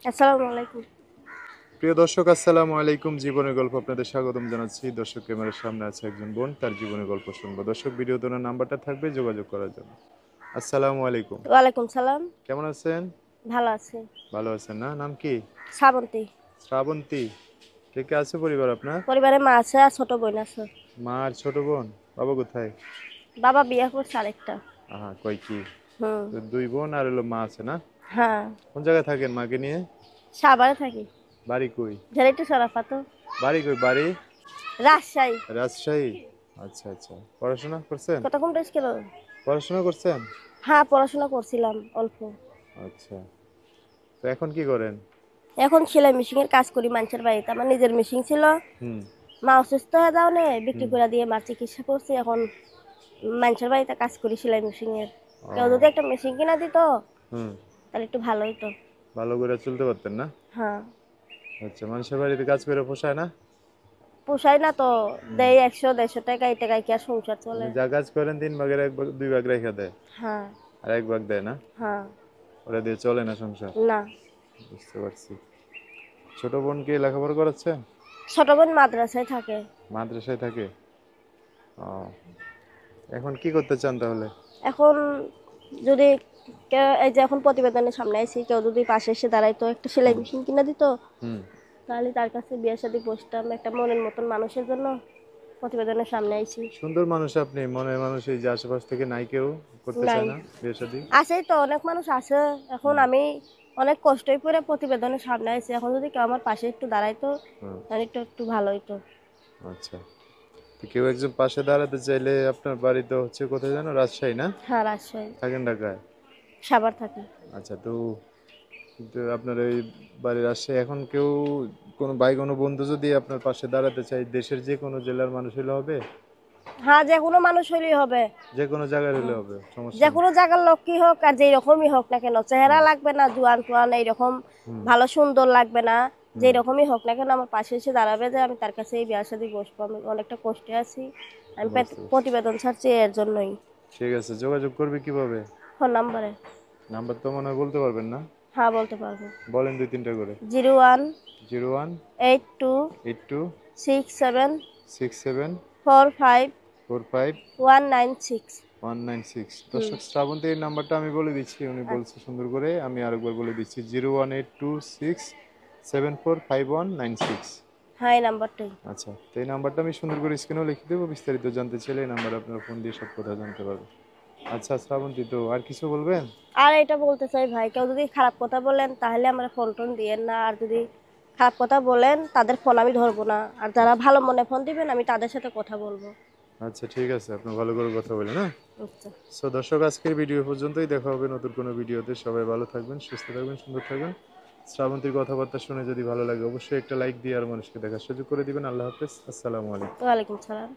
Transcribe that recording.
আসসালামু আলাইকুম। প্রিয় দর্শক, আসসালামু আলাইকুম। জীবনের গল্প আপনাদের স্বাগতম জানাচ্ছি। দর্শক, ক্যামেরার সামনে আছে একজন বোন, তার জীবনের গল্প শুনবো। দর্শক, ভিডিও তোলার নাম্বারটা থাকবে যোগাযোগ করার জন্য। আসসালামু আলাইকুম। ওয়ালাইকুম সালাম। কেমন আছেন? ভালো আছি। ভালো আছেন না? নাম কি? শ্রাবন্তী। শ্রাবন্তী। কে কে আছে পরিবার আপনার? পরিবারে মা আছে আর ছোট বোন আছে। মা আর ছোট বোন। বাবা কোথায়? বাবা বিয়ে করছে আরেকটা। আহা, কয় কি? হুম। তো দুই বোন আর হলো মা আছে না? হ্যাঁ। কোন জায়গায় থাকেন মাকে নিয়ে? সাভারে থাকি। বাড়ি কই? ঝাড়িটু সরাফাতো। বাড়ি কই? বাড়ি রাজশাহী। রাজশাহী। আচ্ছা আচ্ছা, পড়াশোনা করছেন? কতক্ষণ টেস্ট গেল? পড়াশোনা করছেন? হ্যাঁ, পড়াশোনা করছিলাম অল্প। আচ্ছা, তো এখন কি করেন? এখন সেলাই মেশিন এর কাজ করি মানুষের বাড়িতে। আমার নিজের মেশিন ছিল। হুম। মা অসুস্থ হয়ে যাও নে বিক্রি হুম। করে দিয়ে মার চিকিৎসা করছি। এখন মানুষের বাড়িতে কাজ করি সেলাই মেশিন এর। কেউ যদি ও। একটা মেশিন কিনা দিত হুম। তাহলে একটু ভালো হতো। ভালো করে চলতে পারতেন না? হ্যাঁ। আচ্ছা, মানুষের বাড়িতে কাজ করে পোষায় না? পোষায় না তো। হুম। দেয় 100-150 টাকা, এই টাকায় কি আর সংসার মানে চলে? যা কাজ করেন 3 ভাগের 1 ভাগ 2 ভাগ রেখে দেয়, হ্যাঁ। আর 1 ভাগ দেয় না? হ্যাঁ। ওরা দিয়ে চলে না সংসার? না। বুঝতে পারছি। ছোট বোনকে লেখাপড়া করাচ্ছেন? ছোট বোন মাদ্রাসায় থাকে। মাদ্রাসায় থাকে? ও। এখন কি করতে চান তাহলে? এখন যদি কেউ, এই যে এখন প্রতিবেদনের সামনে আইছি, কেউ যদি পাশে এসে দাঁড়াইতো, একটা সেলাই হুম। মেশিন কিনা দিত, হুম। তাহলে তার কাছে বিয়ে শাদী বসতাম। একটা মনের মতন মানুষের জন্য প্রতিবেদনের সামনে আইছি। সুন্দর মানুষ আপনি, মনের মানুষ। এই যে আশেপাশ থেকে নাই কেউ করতে নাই। চায় না বিয়ে শাদী? আছেই তো, অনেক মানুষ আছে। এখন হুম। আমি অনেক কষ্টই করে প্রতিবেদনের সামনে আইছি। এখন যদি কেউ আমার পাশে একটু দাঁড়াইতো হুম। তাহলে একটু একটু ভালো হইতো। আচ্ছা, তো কেউ একজন পাশে দাঁড়াতে চাইলে আপনার বাড়ি তো হচ্ছে কোথায় জানো? রাজশাহী না? হ্যাঁ, রাজশাহী। থাকেন ঢাকায়? সাভার থাকি। আচ্ছা, তো কিন্তু আপনার এই বাড়ির আসে এখন কেউ, কোনো ভাই কোনো বন্ধু যদি আপনার পাশে দাঁড়াতে চায়, দেশের যে কোনো জেলার মানুষ হলে হবে? হ্যাঁ, যে কোনো মানুষ হলেই হবে। যে কোনো জায়গার হলে হবে, সমস্যা যে নেই? কোনো জায়গার লোক কি হোক আর যেই রকমই হোক না কেন, চেহারা হুম। লাগবে না জুয়ান টুয়ান এইরকম, হুম। ভালো সুন্দর লাগবে না। হুম। যেই রকমই হোক না কেন আমার পাশে এসে দাঁড়াবে, যে আমি তার কাছে এই বিয়ার সাথে বসবো। আমি অনেকটা কষ্টে আছি। আমি বুঝতে পারছি। প্রতিবেদন ছাড়ছি এর জন্যই। ঠিক আছে, যোগাযোগ করবে কিভাবে? ফোন নাম্বারে। নাম্বার তো মনে হয় বলতে পারবেন না? হ্যাঁ, বলতে পারবো। বলেন 2-3টা করে। 01 01 82 82 67 67 45 45 196। 196। হুম। দর্শক, শ্রাবন্তীর নাম্বারটা আমি বলে দিচ্ছি, উনি বলছে আচ্ছা। সুন্দর করে, আমি আরেকবার বলে দিচ্ছি: 01826745196। হ্যাঁ, এই নাম্বারটাই। আচ্ছা, তো এই নাম্বারটা আমি সুন্দর করে স্ক্রিনেও লিখে দেবো। বিস্তারিত জানতে চাইলে এই নাম্বার আপনারা ফোন দিয়ে সব কথা জানতে পারবেন। আচ্ছা শ্রাবন্তী, তো আর কিছু বলবেন? আর এটা বলতে চাই ভাই, কেউ যদি খারাপ কথা বলেন তাহলে আমার ফোন টোন দিয়েন না। আর যদি খারাপ কথা বলেন তাদের ফোন আমি ধরবো না। আর যারা ভালো মনে ফোন দিবেন আমি তাদের সাথে কথা বলবো। আচ্ছা, ঠিক আছে, আপনি ভালো করে কথা বলেন, হ্যাঁ? আচ্ছা। সো দর্শক, আজকের ভিডিও পর্যন্তই। দেখা হবে নতুন কোনো ভিডিওতে। সবাই ভালো থাকবেন, সুস্থ থাকবেন, সুন্দর থাকবেন। শ্রাবন্তীর কথাবার্তা শুনে যদি ভালো লাগে, অবশ্যই একটা লাইক দিয়ে আর মানুষকে দেখার সুযোগ করে দিবেন। আল্লাহ হাফেজ, আসসালামু আলাইকুম। ওয়ালাইকুম সালাম।